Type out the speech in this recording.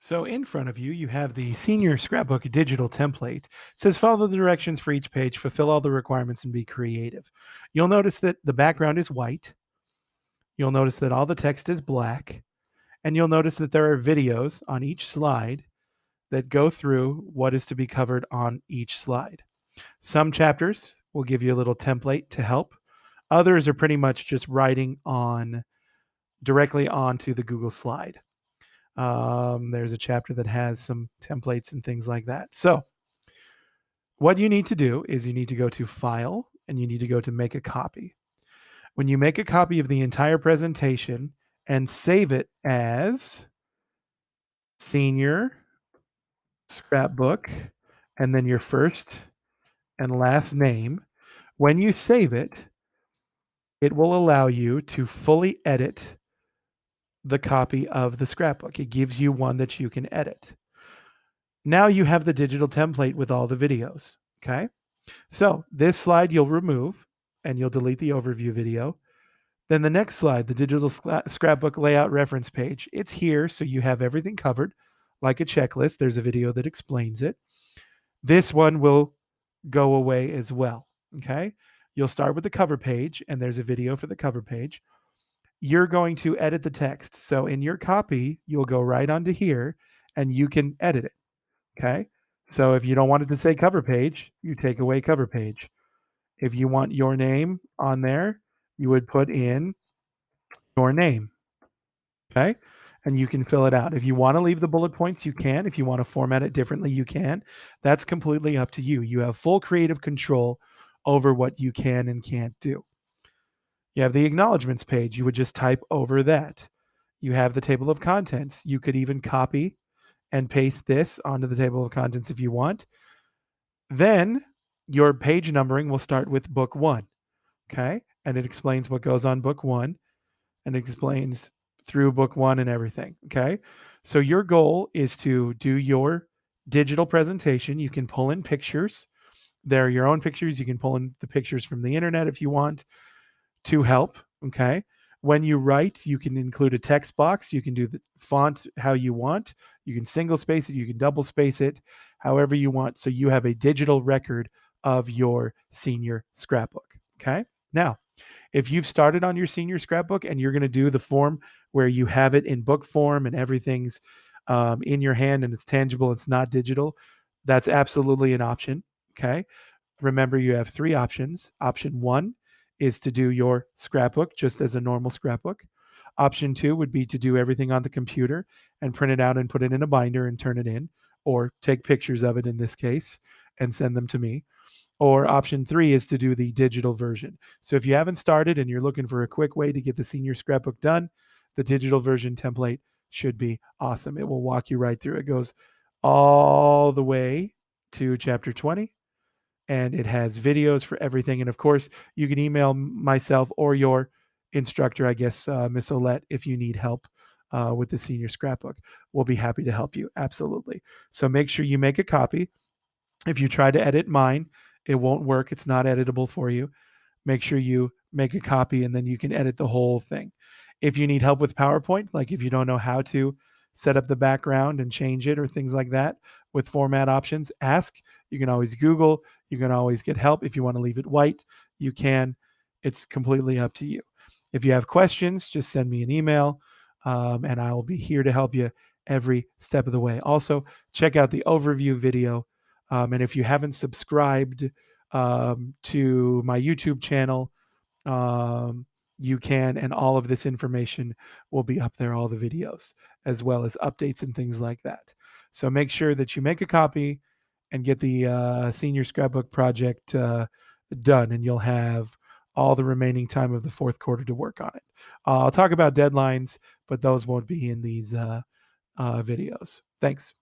So in front of you, you have the Senior Scrapbook digital template. It says follow the directions for each page, fulfill all the requirements, and be creative. You'll notice that the background is white. You'll notice that all the text is black. And you'll notice that there are videos on each slide that go through what is to be covered on each slide. Some chapters will give you a little template to help. Others are pretty much just writing on directly onto the Google slide. There's a chapter that has some templates and things like that. So, what you need to do is you need to go to File and you need to go to Make a Copy. When you make a copy of the entire presentation and save it as Senior Scrapbook and then your first and last name, when you save it, it will allow you to fully edit the copy of the scrapbook. It gives you one that you can edit. Now you have the digital template with all the videos. Okay. So this slide you'll remove and you'll delete the overview video. Then the next slide, the digital scrapbook layout reference page, it's here. So you have everything covered like a checklist. There's a video that explains it. This one will go away as well. Okay. You'll start with the cover page and there's a video for the cover page. You're going to edit the text. So in your copy, you'll go right onto here and you can edit it. Okay. So if you don't want it to say cover page, you take away cover page. If you want your name on there, you would put in your name. Okay. And you can fill it out. If you want to leave the bullet points, you can. If you want to format it differently, you can. That's completely up to you. You have full creative control over what you can and can't do. You have the acknowledgments page. You would just type over that. You have the table of contents. You could even copy and paste this onto the table of contents if you want. Then your page numbering will start with book one. Okay. And it explains what goes on book one and it explains through book one and everything. Okay. So your goal is to do your digital presentation. You can pull in pictures. They're your own pictures. You can pull in the pictures from the internet if you want to help. Okay. When you write, you can include a text box. You can do the font how you want. You can single space it. You can double space it, however you want. So you have a digital record of your senior scrapbook. Okay. Now, if you've started on your senior scrapbook and you're going to do the form where you have it in book form and everything's in your hand and it's tangible, it's not digital, that's absolutely an option. Okay. Remember, you have three options. Option one is to do your scrapbook just as a normal scrapbook. Option two would be to do everything on the computer and print it out and put it in a binder and turn it in, or take pictures of it in this case and send them to me. Or option three is to do the digital version. So if you haven't started and you're looking for a quick way to get the senior scrapbook done, the digital version template should be awesome. It will walk you right through. It goes all the way to chapter 20 and it has videos for everything. And of course, you can email myself or your instructor, I guess, Miss Olette, if you need help with the senior scrapbook. We'll be happy to help you. Absolutely. So make sure you make a copy. If you try to edit mine, it won't work. It's not editable for you. Make sure you make a copy and then you can edit the whole thing. If you need help with PowerPoint, like if you don't know how to set up the background and change it or things like that with format options, ask. You can always Google. You can always get help. If you want to leave it white, you can. It's completely up to you. If you have questions, just send me an email and I will be here to help you every step of the way. Also, check out the overview video. And if you haven't subscribed to my YouTube channel, um, you can, and all of this information will be up there, all the videos, as well as updates and things like that. So make sure that you make a copy and get the senior scrapbook project done, and you'll have all the remaining time of the fourth quarter to work on it. I'll talk about deadlines, but those won't be in these videos. Thanks.